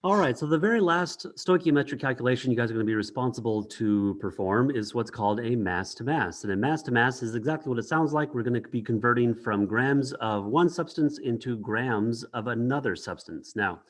All right, so the very last stoichiometric calculation you guys are going to be responsible to perform is what's called a mass to mass. And a mass to mass is exactly what it sounds like. We're going to be converting from grams of one substance into grams of another substance. Now,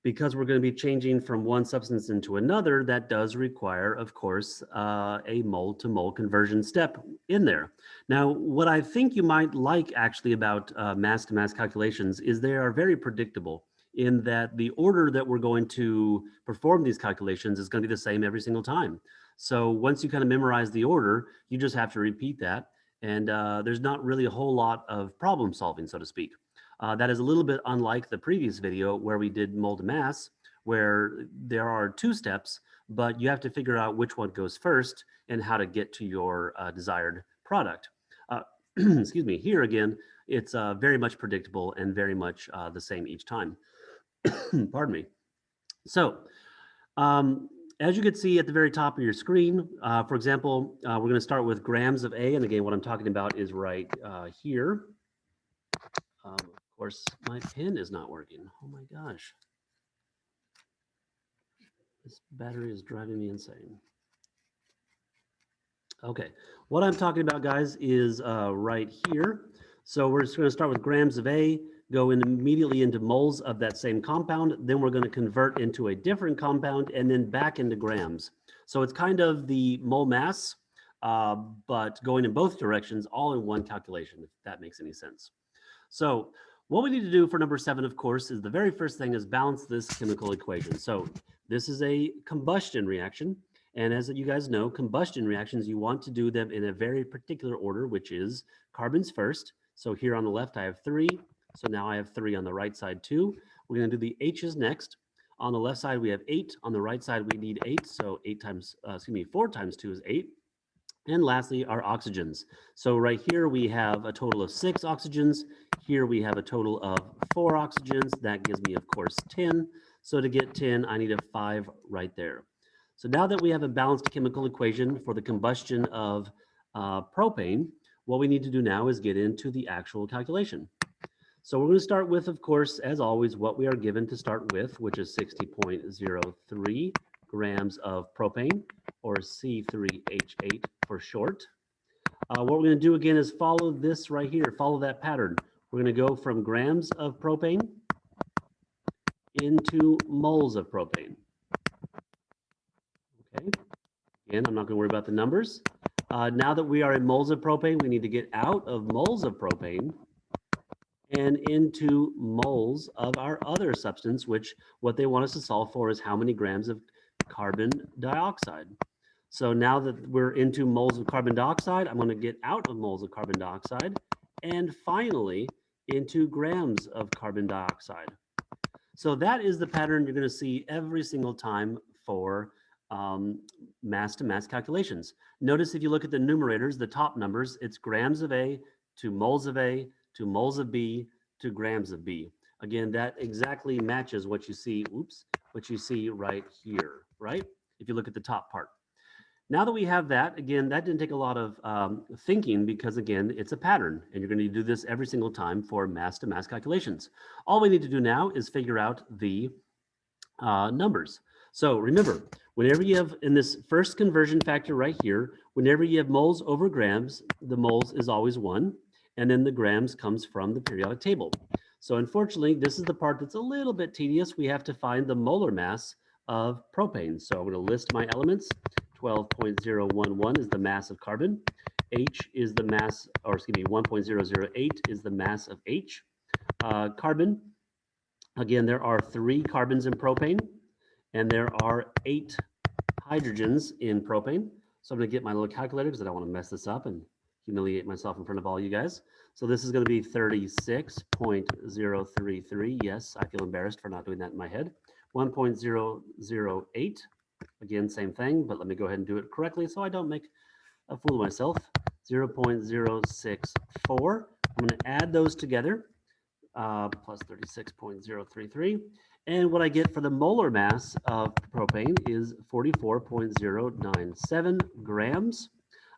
because we're going to be changing from one substance into another, that does require, of course, a mole to mole conversion step in there. Now, what I think you might like actually about mass to mass calculations is they are very predictable in that the order that we're going to perform these calculations is going to be the same every single time. So once you kind of memorize the order, you just have to repeat that. And there's not really a whole lot of problem solving, so to speak. That is a little bit unlike the previous video where we did mole to mass, where there are two steps, but you have to figure out which one goes first and how to get to your desired product. Excuse me, here again, it's very much predictable and very much the same each time. Pardon me. So, um, as you can see at the very top of your screen, for example, we're going to start with grams of A. And again, what I'm talking about is right here. Of course, my pen is not working. Oh my gosh. This battery is driving me insane. Okay, what I'm talking about, guys, is right here. So we're just going to start with grams of A, go in immediately into moles of that same compound. Then we're going to convert into a different compound and then back into grams. So it's kind of the mole mass, but going in both directions, all in one calculation, if that makes any sense. So what we need to do for number 7, of course, is the very first thing is balance this chemical equation. So this is a combustion reaction. And as you guys know, combustion reactions, you want to do them in a very particular order, which is carbons first. So here on the left, I have 3. So now I have 3 on the right side too. We're going to do the H's next. On the left side, we have 8. On the right side, we need 8. So 4 times 2 is 8. And lastly, our oxygens. So right here, we have a total of 6 oxygens. Here we have a total of 4 oxygens. That gives me, of course, 10. So to get 10, I need a 5 right there. So now that we have a balanced chemical equation for the combustion of propane, what we need to do now is get into the actual calculation. So we're going to start with, of course, as always, what we are given to start with, which is 60.03 grams of propane, or C3H8 for short. What we're going to do again is follow this right here, follow that pattern. We're going to go from grams of propane into moles of propane. Okay. Again, I'm not going to worry about the numbers. Now that we are in moles of propane, we need to get out of moles of propane and into moles of our other substance, which what they want us to solve for is how many grams of carbon dioxide. So now that we're into moles of carbon dioxide, I'm going to get out of moles of carbon dioxide and finally into grams of carbon dioxide. So that is the pattern you're going to see every single time for mass to mass calculations. Notice if you look at the numerators, the top numbers, it's grams of A to moles of A to moles of B to grams of B. Again, that exactly matches what you see, what you see right here, right? If you look at the top part. Now that we have that, again, that didn't take a lot of thinking because, again, it's a pattern, and you're going to do this every single time for mass to mass calculations. All we need to do now is figure out the numbers. So remember, whenever you have in this first conversion factor right here, whenever you have moles over grams, the moles is always 1, and then the grams comes from the periodic table. So unfortunately, this is the part that's a little bit tedious. We have to find the molar mass of propane. So I'm going to list my elements. 12.011 is the mass of carbon. H is the mass, or excuse me, 1.008 is the mass of H. Carbon, again, there are 3 carbons in propane, and there are 8 hydrogens in propane. So I'm going to get my little calculator because I don't want to mess this up and humiliate myself in front of all you guys. So this is going to be 36.033. Yes, I feel embarrassed for not doing that in my head. 1.008. Again, same thing, but let me go ahead and do it correctly so I don't make a fool of myself. 0.064. I'm going to add those together, plus 36.033. And what I get for the molar mass of propane is 44.097 grams.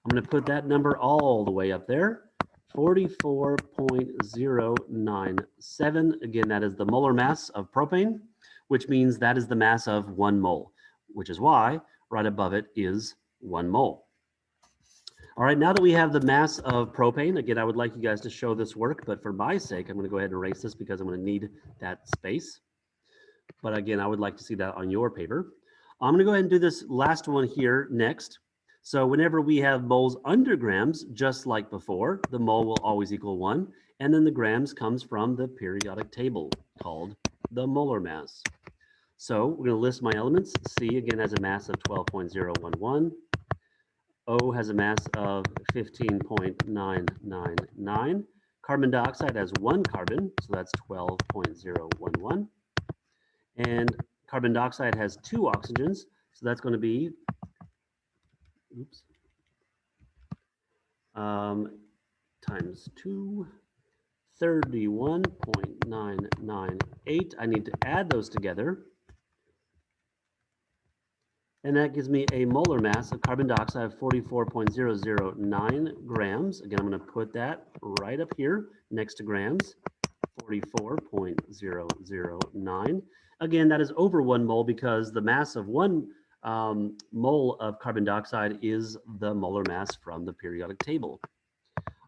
I'm going to put that number all the way up there. 44.097. Again, that is the molar mass of propane. which means that is the mass of 1 mole, which is why right above it is 1 mole. All right, now that we have the mass of propane, again, I would like you guys to show this work, but for my sake, I'm going to go ahead and erase this because I'm going to need that space. But again, I would like to see that on your paper. I'm going to go ahead and do this last one here next. So whenever we have moles under grams, just like before, the mole will always equal 1. And then the grams comes from the periodic table called the molar mass. So we're going to list my elements. C again has a mass of 12.011. O has a mass of 15.999. Carbon dioxide has 1 carbon, so that's 12.011. And carbon dioxide has 2 oxygens, so that's going to be, times 2, 31.998. I need to add those together. And that gives me a molar mass of carbon dioxide of 44.009 grams. Again, I'm going to put that right up here next to grams, 44.009. Again, that is over 1 mole because the mass of 1 mole of carbon dioxide is the molar mass from the periodic table.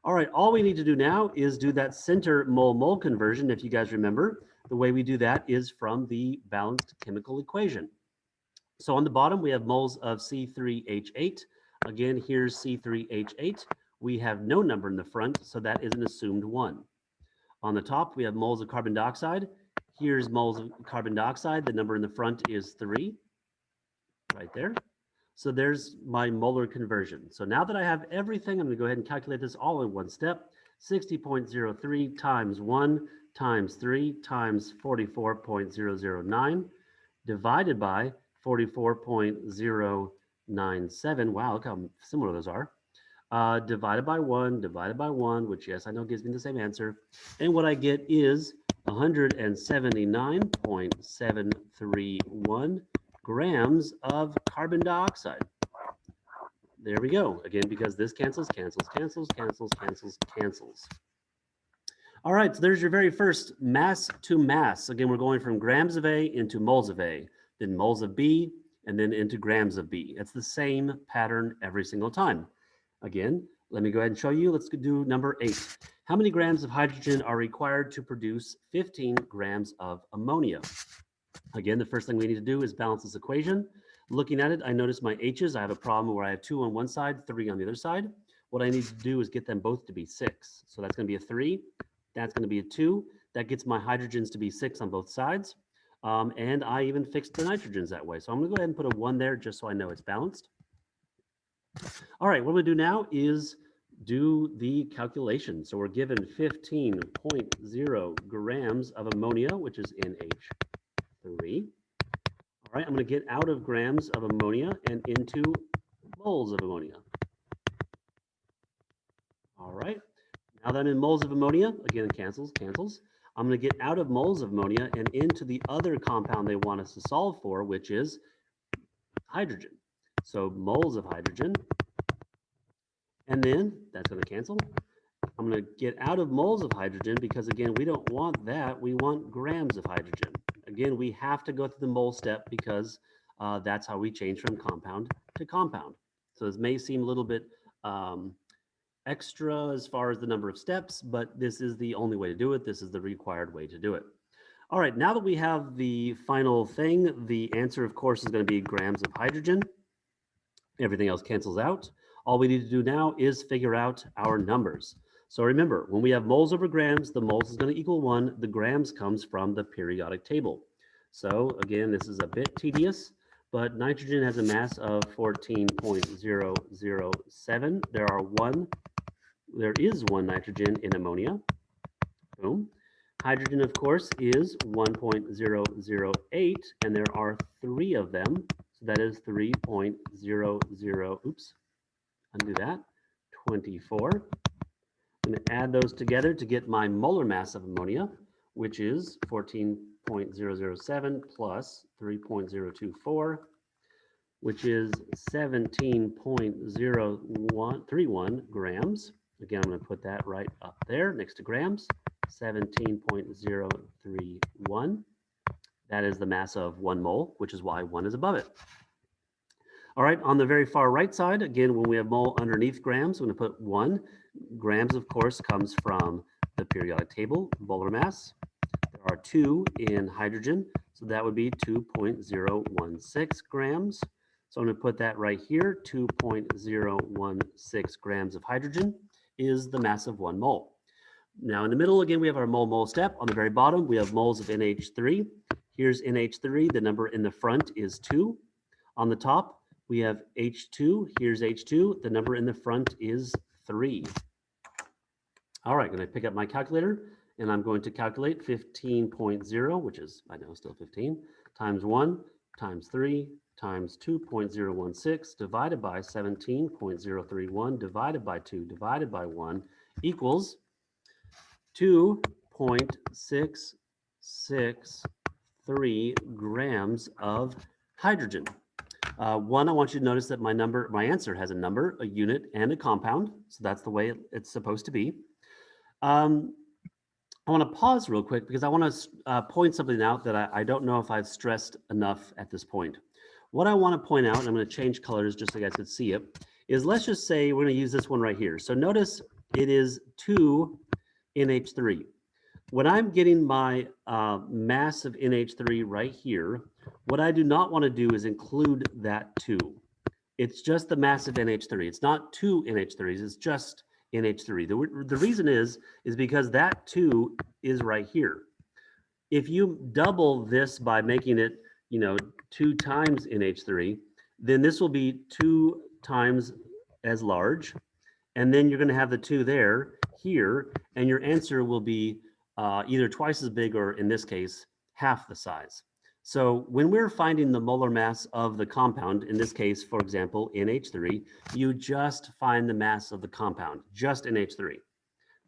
All right, all we need to do now is do that center mole-mole conversion. If you guys remember, the way we do that is from the balanced chemical equation. So on the bottom, we have moles of C3H8. Again, here's C3H8. We have no number in the front, so that is an assumed 1. On the top, we have moles of carbon dioxide. Here's moles of carbon dioxide. The number in the front is 3, right there. So there's my molar conversion. So now that I have everything, I'm going to go ahead and calculate this all in one step. 60.03 times 1 times 3 times 44.009 divided by 44.097. Wow, look how similar those are. Divided by 1, which, yes, I know gives me the same answer. And what I get is 179.731 grams of carbon dioxide. There we go. Again, because this cancels, cancels, cancels, cancels, cancels, cancels. All right, so there's your very first mass to mass. Again, we're going from grams of A into moles of A, then moles of B, and then into grams of B. It's the same pattern every single time. Again, let me go ahead and show you. Let's do number 8. How many grams of hydrogen are required to produce 15 grams of ammonia? Again, the first thing we need to do is balance this equation. Looking at it, I notice my H's. I have a problem where I have 2 on one side, 3 on the other side. What I need to do is get them both to be 6. So that's going to be a 3. That's going to be a 2. That gets my hydrogens to be 6 on both sides. And I even fixed the nitrogens that way. So I'm going to go ahead and put a 1 there just so I know it's balanced. All right, what I'm going to do now is do the calculation. So we're given 15.0 grams of ammonia, which is NH3. All right, I'm going to get out of grams of ammonia and into moles of ammonia. All right, now that I'm in moles of ammonia, again, it cancels, cancels. I'm going to get out of moles of ammonia and into the other compound they want us to solve for, which is hydrogen. So moles of hydrogen, and then that's going to cancel. I'm going to get out of moles of hydrogen because, again, we don't want that. We want grams of hydrogen. Again, we have to go through the mole step because that's how we change from compound to compound. So this may seem a little bit extra as far as the number of steps, but this is the only way to do it. This is the required way to do it. All right, now that we have the final thing, the answer, of course, is going to be grams of hydrogen. Everything else cancels out. All we need to do now is figure out our numbers. So remember, when we have moles over grams, the moles is going to equal 1. The grams comes from the periodic table. So again, this is a bit tedious, but nitrogen has a mass of 14.007. There is one nitrogen in ammonia. Boom. Hydrogen, of course, is 1.008, and there are 3 of them. So that is 3.00, oops, undo that, 24. I'm going to add those together to get my molar mass of ammonia, which is 14.007 plus 3.024, which is 17.0131 grams. Again, I'm going to put that right up there next to grams, 17.031. That is the mass of 1 mole, which is why 1 is above it. All right, on the very far right side, again, when we have mole underneath grams, I'm going to put 1. Grams, of course, comes from the periodic table, molar mass. There are 2 in hydrogen, so that would be 2.016 grams. So I'm going to put that right here. 2.016 grams of hydrogen is the mass of 1 mole. Now in the middle, again, we have our mole step. On the very bottom, we have moles of NH3. Here's NH3. The number in the front is 2. On the top, we have H2. Here's H2. The number in the front is 3. All right, I'm going to pick up my calculator, and I'm going to calculate 15.0, which is, I know, still 15, times 1, times 3, times 2.016, divided by 17.031, divided by 2, divided by 1, equals 2.663 grams of hydrogen. One, I want you to notice that my answer has a number, a unit, and a compound. So that's the way it's supposed to be. I want to pause real quick because I want to point something out that I don't know if I've stressed enough at this point. What I want to point out, and I'm going to change colors just so you guys can see it, is let's just say we're going to use this one right here. So notice it is 2 NH3. When I'm getting my mass of NH3 right here, what I do not want to do is include that 2. It's just the mass of NH3. It's not 2 NH3s, it's just NH3. The reason is because that 2 is right here. If you double this by making it, 2 times NH3, then this will be 2 times as large. And then you're going to have the 2 there, here, and your answer will be either twice as big or, in this case, half the size. So when we're finding the molar mass of the compound, in this case, for example, NH3, you just find the mass of the compound, just NH3.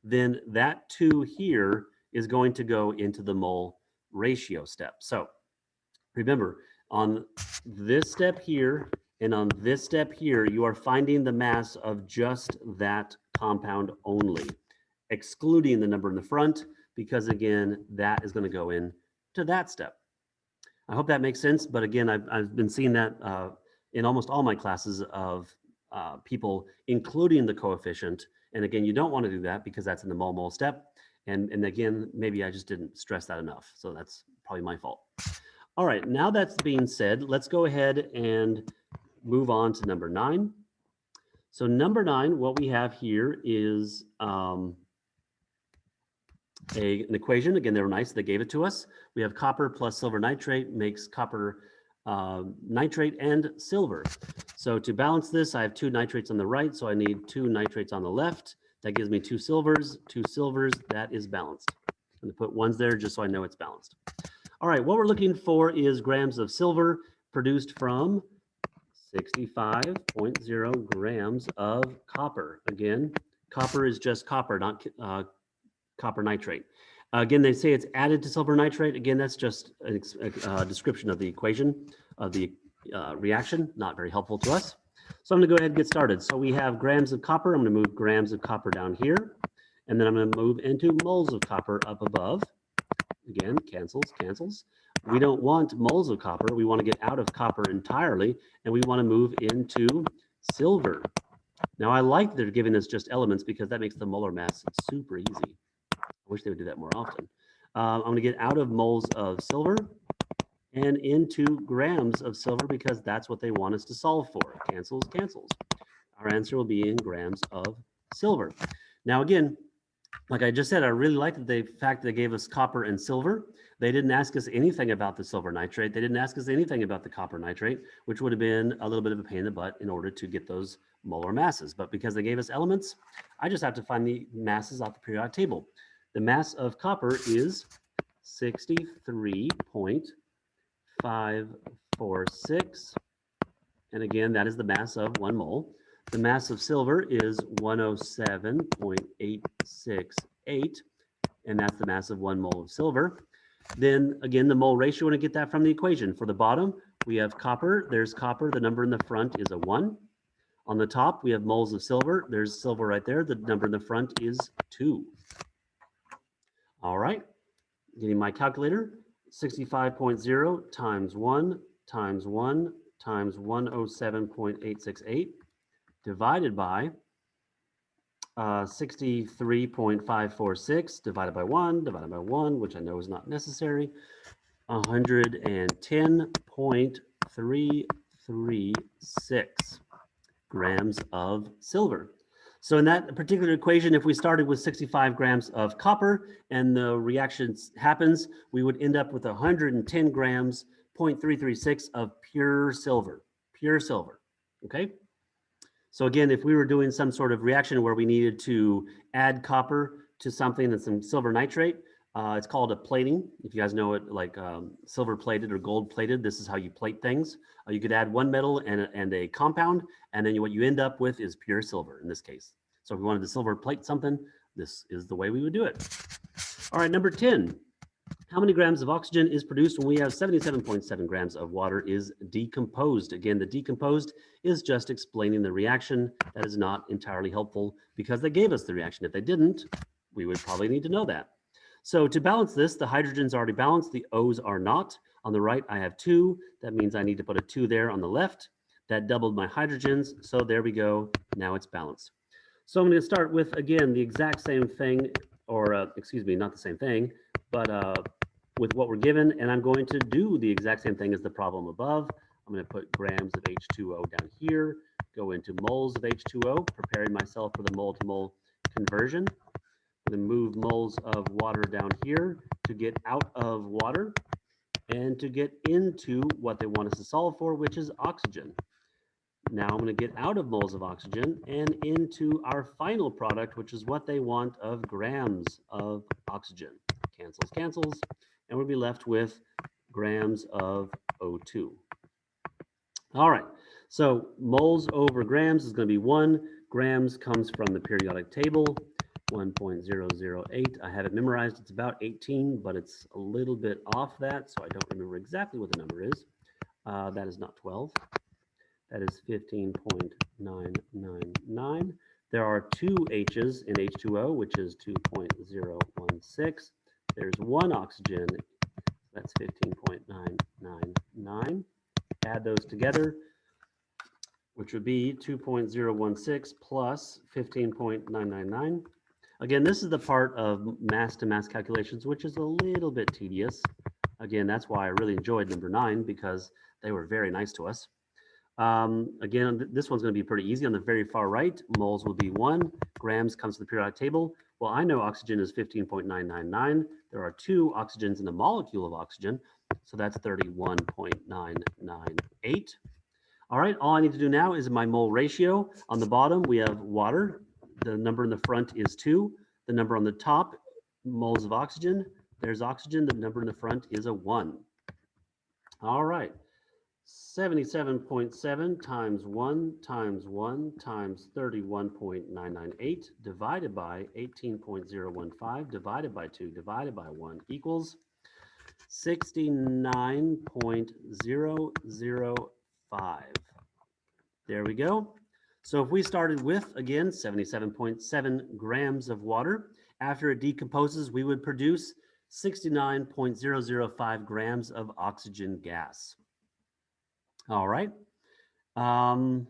Then that 2 here is going to go into the mole ratio step. So remember, on this step here and on this step here, you are finding the mass of just that compound only, excluding the number in the front, because again, that is going to go in to that step. I hope that makes sense, but again, I've been seeing that in almost all my classes of people, including the coefficient. And again, you don't want to do that because that's in the mole step. And again, maybe I just didn't stress that enough. So that's probably my fault. All right, now that's being said, let's go ahead and move on to number 9. So number 9, what we have here is an equation. Again, they were nice, they gave it to us. We have copper plus silver nitrate makes copper nitrate and silver. So to balance this, I have 2 nitrates on the right, so I need 2 nitrates on the left. That gives me 2 silvers, that is balanced. I'm gonna put 1s there just so I know it's balanced. All right, what we're looking for is grams of silver produced from 65.0 grams of copper. Again, copper is just copper, not copper nitrate. Again, they say it's added to silver nitrate. Again, that's just a description of the equation of the reaction, not very helpful to us. So I'm gonna go ahead and get started. So we have grams of copper. I'm gonna move grams of copper down here, and then I'm gonna move into moles of copper up above. Again, cancels. We don't want moles of copper. We want to get out of copper entirely, and we want to move into silver. Now, I like they're giving us just elements because that makes the molar mass super easy. I wish they would do that more often. I'm going to get out of moles of silver and into grams of silver because that's what they want us to solve for. Cancels. Our answer will be in grams of silver. Now, again, like I just said, I really like the fact that they gave us copper and silver. They didn't ask us anything about the silver nitrate. They didn't ask us anything about the copper nitrate, which would have been a little bit of a pain in the butt in order to get those molar masses. But because they gave us elements, I just have to find the masses off the periodic table. The mass of copper is 63.546. And again, that is the mass of 1 mole. The mass of silver is 107.868, and that's the mass of 1 mole of silver. Then again, the mole ratio, I want to get that from the equation. For the bottom, we have copper. There's copper. The number in the front is a 1. On the top, we have moles of silver. There's silver right there. The number in the front is 2. All right, getting my calculator. 65.0 times 1 times 1 times 107.868 divided by 63.546 divided by 1, which I know is not necessary, 110.336 grams of silver. So in that particular equation, if we started with 65 grams of copper and the reaction happens, we would end up with 110 grams, 0.336 of pure silver, okay? So again, if we were doing some sort of reaction where we needed to add copper to something and some silver nitrate, it's called a plating. If you guys know it, like silver plated or gold plated, this is how you plate things. You could add one metal and a compound, and then what you end up with is pure silver in this case. So if we wanted to silver plate something, this is the way we would do it. All right, number 10. How many grams of oxygen is produced when we have 77.7 grams of water is decomposed? Again, the decomposed is just explaining the reaction. That is not entirely helpful because they gave us the reaction. If they didn't, we would probably need to know that. So to balance this, the hydrogen's already balanced, the O's are not. On the right, I have 2. That means I need to put a 2 there on the left. That doubled my hydrogens, so there we go. Now it's balanced. So I'm going to start with, again, the exact same thing, or excuse me, not the same thing, but with what we're given, and I'm going to do the exact same thing as the problem above. I'm going to put grams of H2O down here, go into moles of H2O, preparing myself for the mole-to-mole conversion. I'm going to move moles of water down here to get out of water and to get into what they want us to solve for, which is oxygen. Now I'm going to get out of moles of oxygen and into our final product, which is what they want of grams of oxygen. Cancels, cancels, and we'll be left with grams of O2. All right, so moles over grams is going to be 1. Grams comes from the periodic table, 1.008. I have it memorized. It's about 18, but it's a little bit off that, so I don't remember exactly what the number is. That is not 12. That is 15.999. There are 2 H's in H2O, which is 2.016. There's 1 oxygen. That's 15.999. Add those together, which would be 2.016 plus 15.999. Again, this is the part of mass-to-mass calculations, which is a little bit tedious. Again, that's why I really enjoyed number 9, because they were very nice to us. Again, this one's going to be pretty easy. On the very far right, moles will be 1. Grams comes to the periodic table. Well, I know oxygen is 15.999. There are 2 oxygens in the molecule of oxygen, so that's 31.998. All right, all I need to do now is my mole ratio. On the bottom, we have water. The number in the front is 2. The number on the top, moles of oxygen. There's oxygen. The number in the front is a 1. All right. 77.7 times 1 times 1 times 31.998 divided by 18.015 divided by 2 divided by 1 equals 69.005. There we go. So if we started with, again, 77.7 grams of water, after it decomposes, we would produce 69.005 grams of oxygen gas. All right. And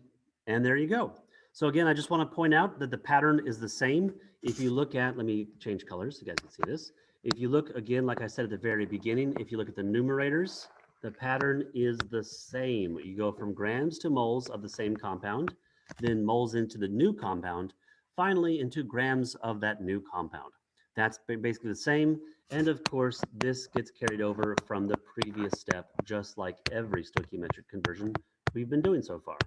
there you go. So again, I just want to point out that the pattern is the same. If you look at, let me change colors so you guys can see this. If you look again, like I said at the very beginning, if you look at the numerators, the pattern is the same. You go from grams to moles of the same compound, then moles into the new compound, finally into grams of that new compound. That's basically the same. And of course, this gets carried over from the previous step, just like every stoichiometric conversion we've been doing so far.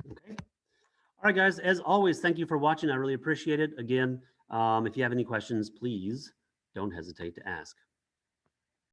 Okay. All right, guys, as always, thank you for watching. I really appreciate it. Again, if you have any questions, please don't hesitate to ask.